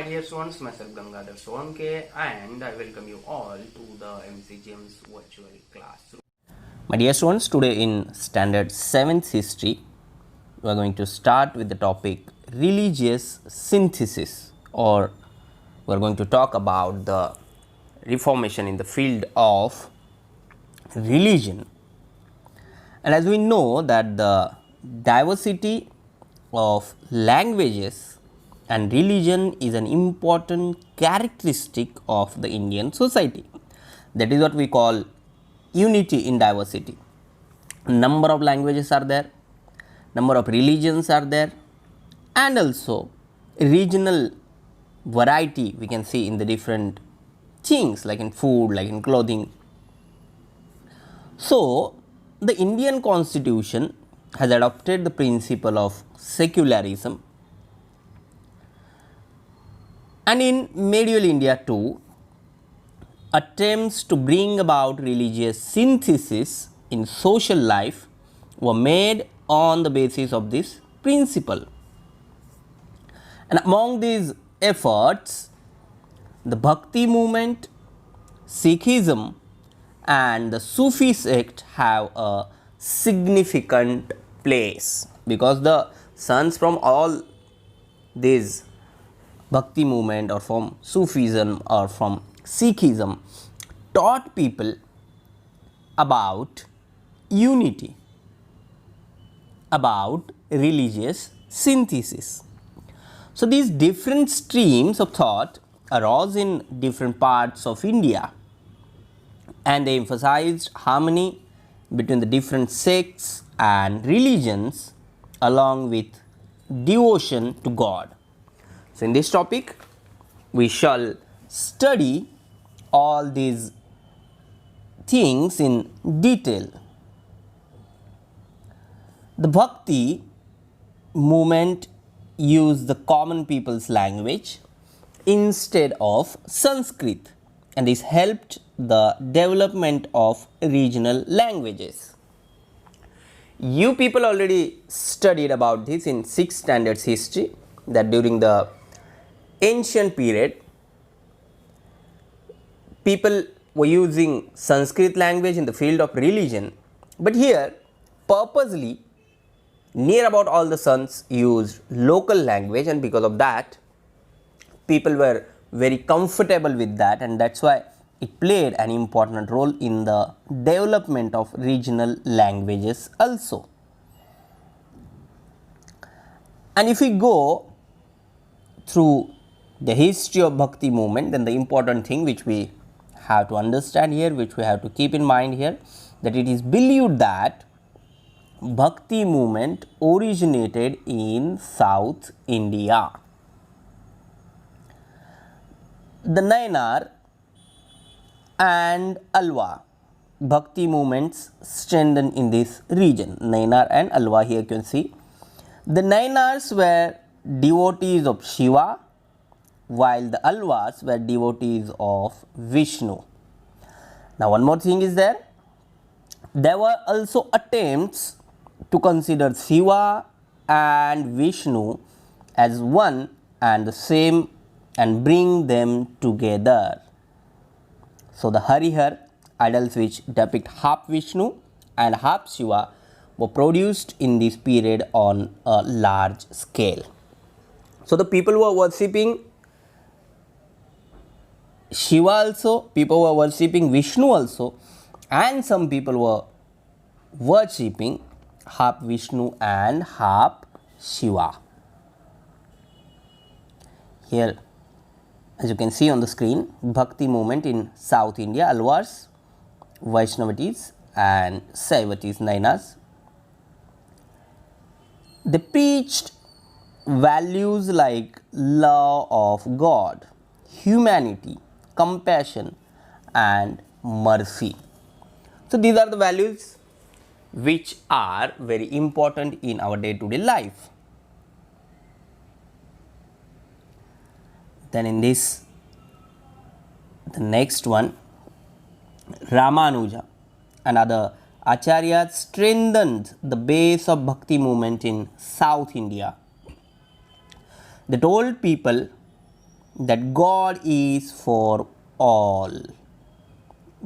dear students, myself Gangadhar Solanke, and I welcome you all to the MCGM's virtual classroom. My dear students, today in Standard 7th History, we are going to start with the topic religious synthesis, or we are going to talk about the reformation in the field of religion. And as we know that the diversity of languages and religion is an important characteristic of the Indian society. That is what we call unity in diversity. Number of languages are there, number of religions are there, and also regional variety we can see in the different things like in food, like in clothing. So, the Indian constitution has adopted the principle of secularism, and in medieval India too, attempts to bring about religious synthesis in social life were made on the basis of this principle. And among these efforts, the Bhakti movement, Sikhism and the Sufi Sect have a significant place, because the sons from all these Bhakti movement or from Sufism or from Sikhism taught people about unity, about religious synthesis. So, these different streams of thought arose in different parts of India, and they emphasized harmony between the different sects and religions along with devotion to God. So, in this topic we shall study all these things in detail. The Bhakti movement used the common people's language instead of Sanskrit, and this helped the development of regional languages. You people already studied about this in 6th standards history, that during the ancient period people were using Sanskrit language in the field of religion, but here purposely near about all the sons used local language, and because of that people were very comfortable with that, and that is why it played an important role in the development of regional languages also. And if we go through the history of Bhakti movement, then the important thing which we have to understand here, which we have to keep in mind here, that it is believed that Bhakti movement originated in South India. The Nayanar and Alwa Bhakti movements strengthened in this region. Nayanar and Alwa, here you can see. The Nayanars were devotees of Shiva, while the Alvas were devotees of Vishnu. Now, one more thing is there. There were also attempts to consider Shiva and Vishnu as one and the same and bring them together. So, the Harihar idols which depict half Vishnu and half Shiva were produced in this period on a large scale. So, the people who are worshipping Shiva also, people were worshipping Vishnu also, and some people were worshipping half Vishnu and half Shiva. Here, as you can see on the screen, Bhakti movement in South India, Alvars, Vaishnavatis and Saivatis, Nayanas. They preached values like love of God, humanity, compassion and mercy. So, these are the values which are very important in our day-to-day life. Then in this, the next one, Ramanuja and other Acharyas strengthened the base of Bhakti movement in South India. They told people that God is for all.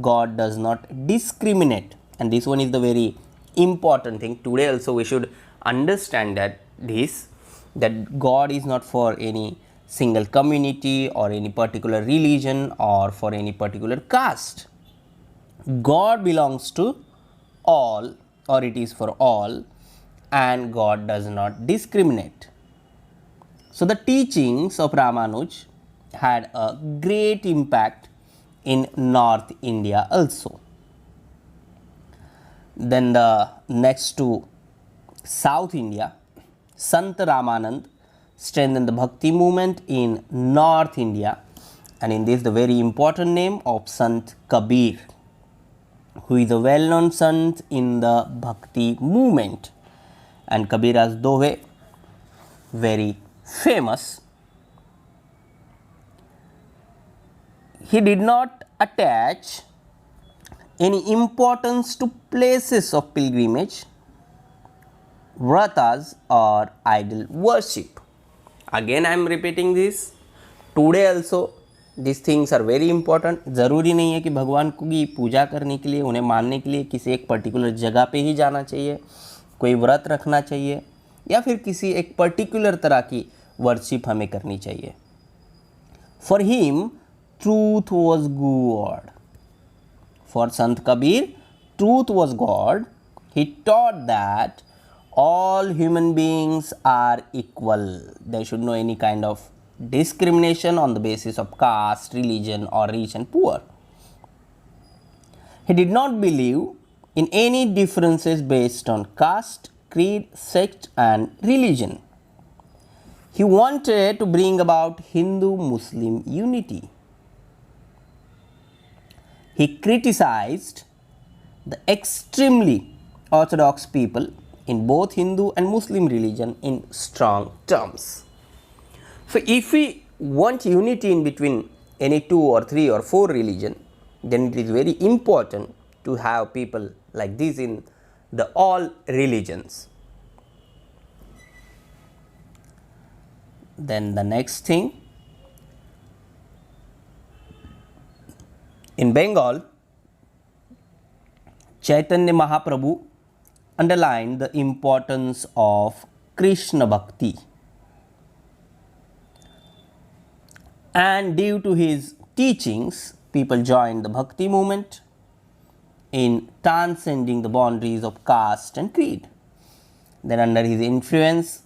God does not discriminate, and this one is the very important thing. Today also we should understand that God is not for any single community or any particular religion or for any particular caste. God belongs to all, or it is for all, and God does not discriminate. So the teachings of Ramanuj had a great impact in North India also. Then the next to South India, Sant Ramanand strengthened the Bhakti movement in North India, and in this the very important name of Sant Kabir, who is a well-known Sant in the Bhakti movement, and Kabira's Dohe very famous. He did not attach any importance to places of pilgrimage, vratas or idol worship. Again I am repeating this. Today also these things are very important. ज़रूरी नहीं है कि भगवान की पूजा करने के लिए, उन्हें मानने के लिए किसी एक पर्टिकुलर जगह पे ही जाना चाहिए, कोई व्रत रखना चाहिए या फिर किसी एक पर्टिकुलर तरह की वर्शिप हमें करनी चाहिए. For him truth was God. For Sant Kabir, truth was God. He taught that all human beings are equal. There should no any kind of discrimination on the basis of caste, religion or rich and poor. He did not believe in any differences based on caste, creed, sect and religion. He wanted to bring about Hindu-Muslim unity. He criticized the extremely orthodox people in both Hindu and Muslim religion in strong terms. So if we want unity in between any 2 or 3 or 4 religion, then it is very important to have people like this in the all religions. Then the next thing, in Bengal, Chaitanya Mahaprabhu underlined the importance of Krishna Bhakti, and due to his teachings, people joined the Bhakti movement in transcending the boundaries of caste and creed. Then under his influence,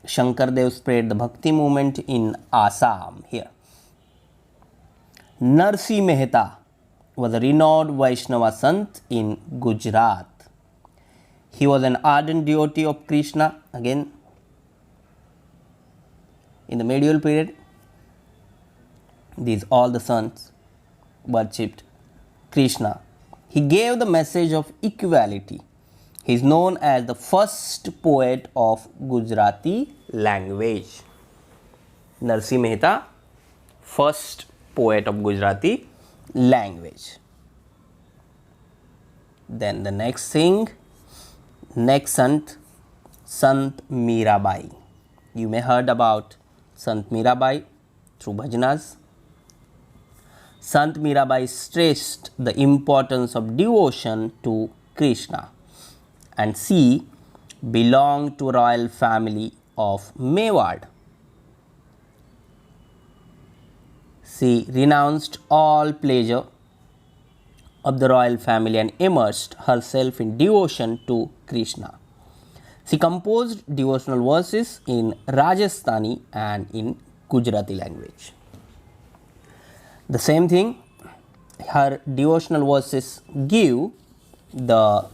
Shankardev spread the Bhakti movement in Assam here. Narsi Mehta was a renowned Vaishnava Sant in Gujarat. He was an ardent devotee of Krishna. Again, in the medieval period, these all the sants worshipped Krishna. He gave the message of equality. He is known as the first poet of Gujarati language. Narsi Mehta, first poet of Gujarati language. Then the next thing, next Sant, Sant Mirabai. You may heard about Sant Mirabai through bhajanas. Sant Mirabai stressed the importance of devotion to Krishna, and she belonged to royal family of Mewad. She renounced all pleasure of the royal family and immersed herself in devotion to Krishna. She composed devotional verses in Rajasthani and in Gujarati language. The same thing, her devotional verses give the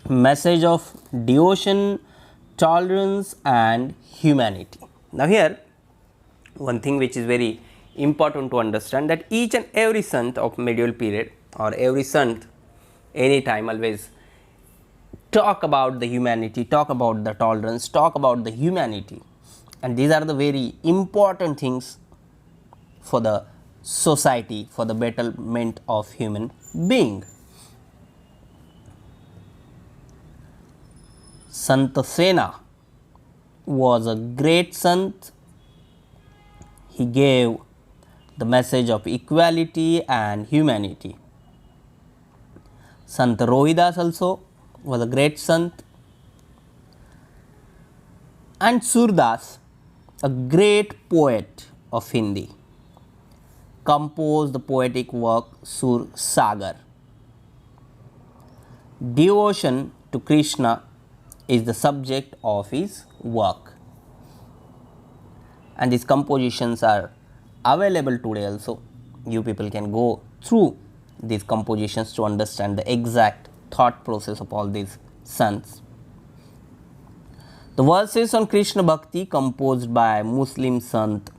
message of devotion, tolerance and humanity. Now here, one thing which is very important to understand, that each and every Sant of medieval period or every Sant anytime always talk about the humanity, talk about the tolerance, talk about the humanity, and these are the very important things for the society, for the betterment of human being. Sant Sena was a great Sant. he gave the message of equality and humanity. Sant Rohidas also was a great Sant, and Surdas, a great poet of Hindi, composed the poetic work Sur Sagar. Devotion to Krishna is the subject of his work, and these compositions are available today also. You people can go through these compositions to understand the exact thought process of all these sants. The verses on Krishna Bhakti composed by Muslim Sant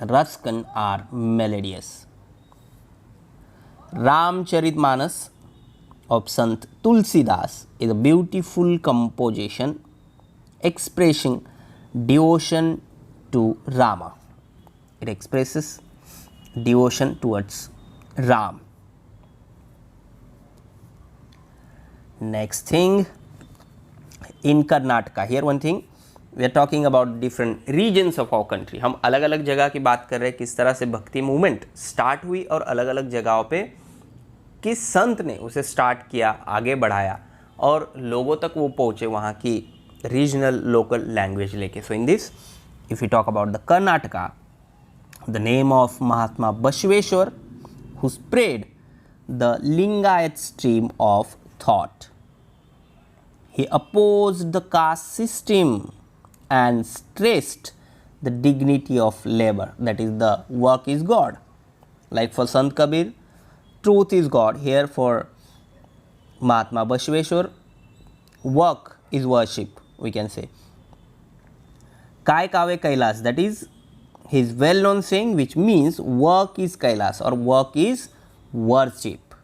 Ruskin are melodious. Ramcharitmanas of Sant Tulsidas is a beautiful composition expressing devotion to Rama. It expresses devotion towards Ram. Next thing, in Karnataka, here one thing, we are talking about different regions of our country. हम अलग अलग जगह की बात कर रहे हैं, किस तरह से भक्ति मूवमेंट स्टार्ट हुई और अलग अलग जगहों पे किस संत ने उसे स्टार्ट किया, आगे बढ़ाया और लोगों तक वो पहुँचे वहाँ की रीजनल लोकल लैंग्वेज लेके. So in this if we talk about the Karnataka, the name of Mahatma Bashveshwar, who spread the Lingayat stream of thought. He opposed the caste system and stressed the dignity of labor, that is, the work is God. Like for Sant Kabir, truth is God. Here for Mahatma Bashveshwar, work is worship, we can say. Kai Kave Kailas, that is his well known saying, which means work is Kailas or work is worship.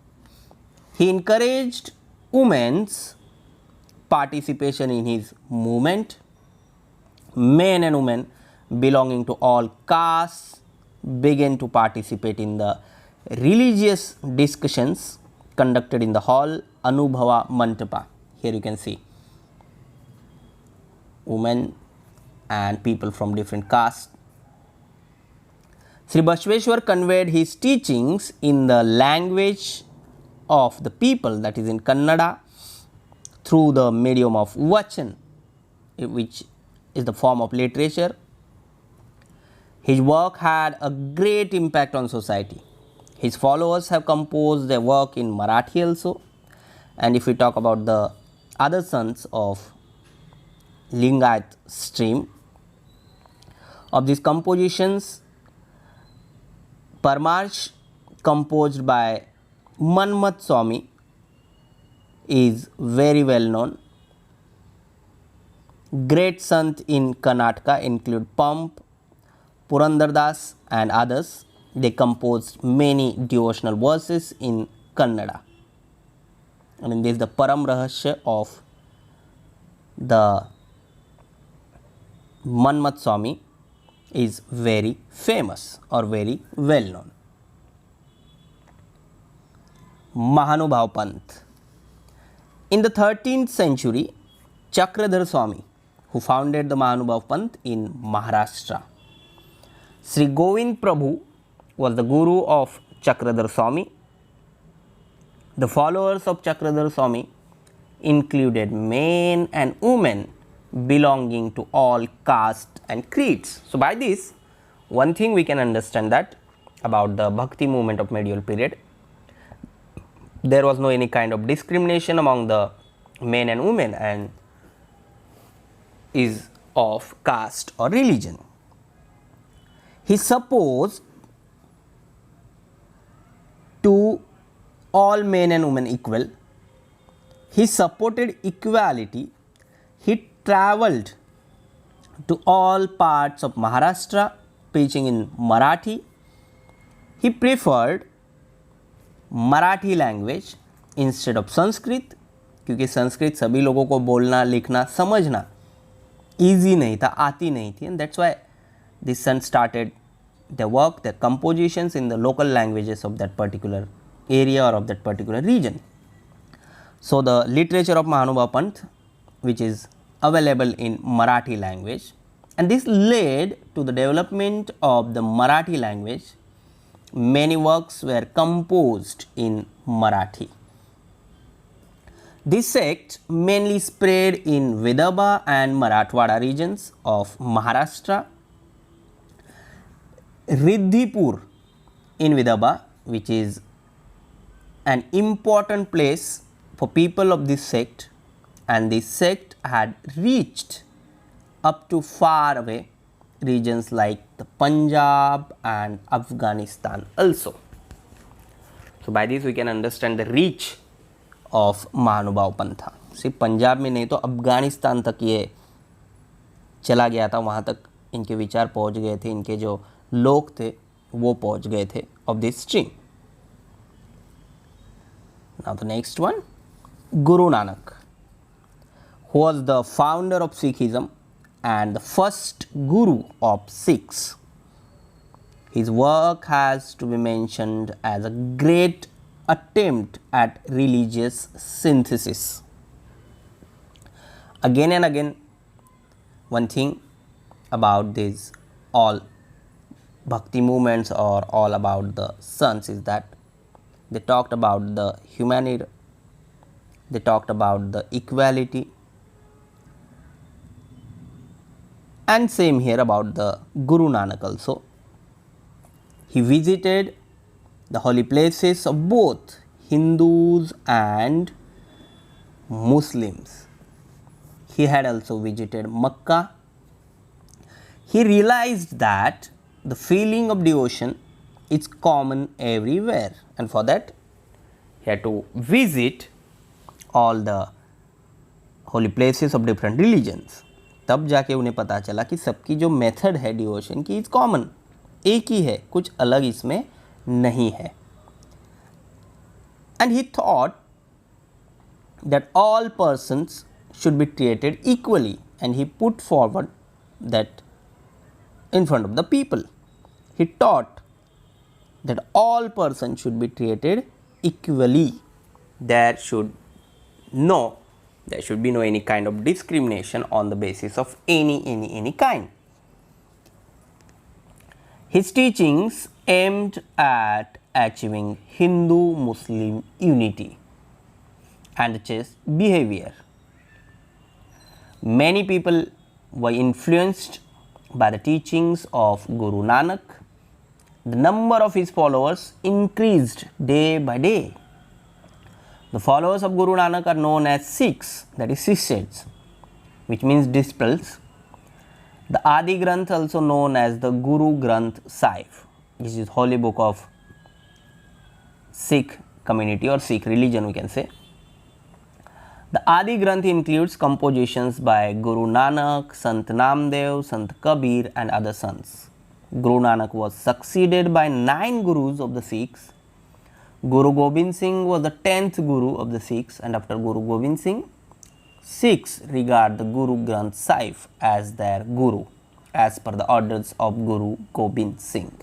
He encouraged women's participation in his movement. Men and women belonging to all castes began to participate in the religious discussions conducted in the hall Anubhava Mantapa. Here you can see women and people from different castes. Sri Bashveshwar conveyed his teachings in the language of the people, that is in Kannada, through the medium of Vachan, which is the form of literature. His work had a great impact on society. His followers have composed their work in Marathi also. And if we talk about the other sons of Lingayat stream, of these compositions, Parmarsh, composed by Manmat Swami, is very well known. Great Sant in Karnataka include Pump, Purandardas and others. They composed many devotional verses in Kannada. And in this, the Param Rahasya of the Manmat Swami is very famous or very well known. Mahanubhav Panth. In the 13th century, Chakradhar Swami, who founded the Mahanubhav Panth in Maharashtra. Sri Govind Prabhu was the guru of Chakradhar Swami. The followers of Chakradhar Swami included men and women belonging to all castes and creeds. So, by this, one thing we can understand that about the Bhakti movement of medieval period, there was no any kind of discrimination among the men and women and is of caste or religion. He supposed to all men and women equal. He supported equality. He travelled to all parts of Maharashtra preaching in Marathi. He preferred Marathi language instead of Sanskrit, क्योंकि संस्कृत सभी लोगों को बोलना लिखना समझना easy नहीं था, आती नहीं थी. And that's why this son started the work, the compositions in the local languages of that particular area or of that particular region. So, the literature of Mahanubhav Panth, which is available in Marathi language, and this led to the development of the Marathi language. Many works were composed in Marathi. This sect mainly spread in Vidarbha and Marathwada regions of Maharashtra. Riddhipur in Vidarbha, which is an important place for people of this sect, and this sect had reached up to far away regions like the Punjab and Afghanistan also. So by this we can understand the reach of महानुभाव पंथा. सिर्फ पंजाब में नहीं तो अफ़गानिस्तान तक ये चला गया था, वहाँ तक इनके विचार पहुँच गए थे, इनके जो लोग थे वो पहुँच गए थे of this stream. Now the next one, Guru Nanak, who was the founder of Sikhism and the first Guru of Sikhs. His work has to be mentioned as a great attempt at religious synthesis. Again and again, one thing about these all Bhakti movements or all about the Sants is that they talked about the humanity, they talked about the equality, and same here about the Guru Nanak also. He visited the holy places of both Hindus and Muslims. He had also visited Makkah. He realized that the feeling of devotion is common everywhere, and for that he had to visit all the holy places of different religions. तब जाके उन्हें पता चला कि सबकी जो method है devotion की इज कॉमन, एक ही है, कुछ अलग इसमें नहीं है. And he thought that all persons should be treated equally, and he put forward that in front of the people. He taught that all persons should be treated equally. There should be no any kind of discrimination on the basis of any kind. His teachings aimed at achieving Hindu-Muslim unity and chaste behavior. Many people were influenced by the teachings of Guru Nanak. The number of his followers increased day by day. The followers of Guru Nanak are known as Sikhs, that is Sishets, which means disciples. The Adi Granth, also known as the Guru Granth Sahib, which is holy book of Sikh community or Sikh religion, we can say. The Adi Granth includes compositions by Guru Nanak, Sant Namdev, Sant Kabir and other sants. Guru Nanak was succeeded by 9 Gurus of the Sikhs. Guru Gobind Singh was the 10th Guru of the Sikhs, and after Guru Gobind Singh, Sikhs regard the Guru Granth Sahib as their Guru as per the orders of Guru Gobind Singh.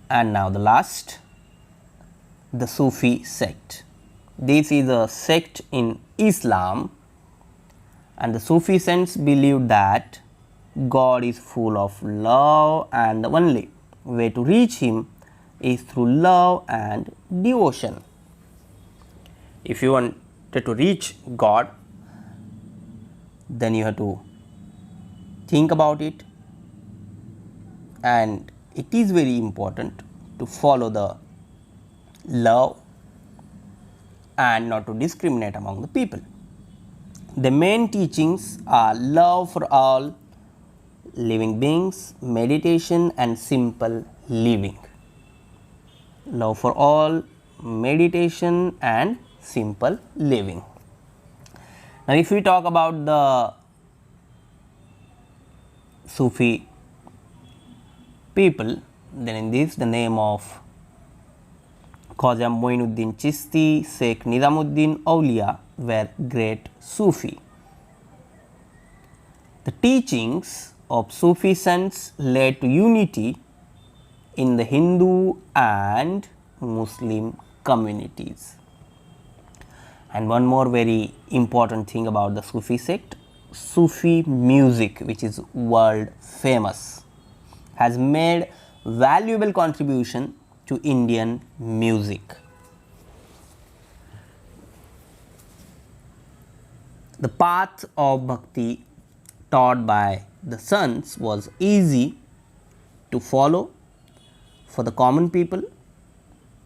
And now the last, the Sufi Sect. This is a sect in Islam, and the Sufi saints believe that God is full of love and the only way to reach Him is through love and devotion. If you wanted to reach God, then you have to think about it, and it is very important to follow the love and not to discriminate among the people. The main teachings are love for all living beings, meditation and simple living. Love for all, meditation and simple living. Now, if we talk about the Sufi people, then in this the name of Khwaja Moinuddin Chishti, Sheikh Nizamuddin Aulia were great Sufi. The teachings of Sufi saints led to unity in the Hindu and Muslim communities. And one more very important thing about the Sufi sect, Sufi music, which is world famous, has made valuable contribution to Indian music. The path of Bhakti taught by the Sants was easy to follow for the common people.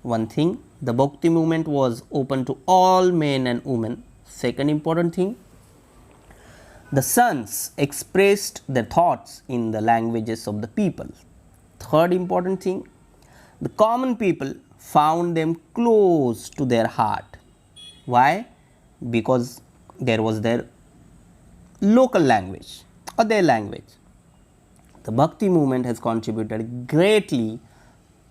One thing, the Bhakti movement was open to all men and women. Second important thing, the Sants expressed their thoughts in the languages of the people. Third important thing, the common people found them close to their heart. Why? Because there was their local language or their language. The Bhakti movement has contributed greatly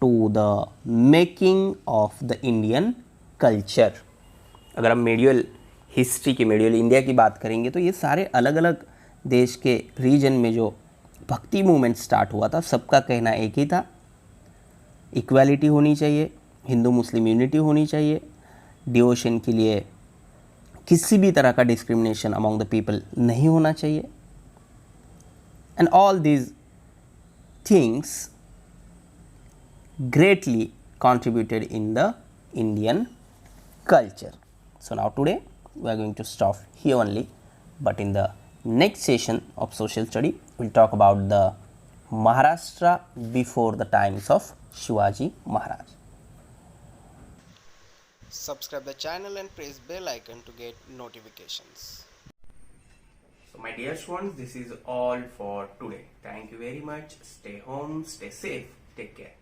to the making of the Indian culture. अगर हम medieval history की, medieval India की बात करेंगे तो ये सारे अलग अलग देश के रीजन में जो भक्ति मूवमेंट स्टार्ट हुआ था, सबका कहना एक ही था, इक्वालिटी होनी चाहिए, हिंदू मुस्लिम यूनिटी होनी चाहिए, डिवोशन के लिए किसी भी तरह का डिस्क्रिमिनेशन अमॉन्ग द पीपल नहीं होना चाहिए. And all these things greatly contributed in the Indian culture. So, now today we are going to stop here only, but in the next session of social study we will talk about the Maharashtra before the times of Shivaji Maharaj. Subscribe the channel and press bell icon to get notifications. So, my dear students, this is all for today. Thank you very much. Stay home, stay safe, take care.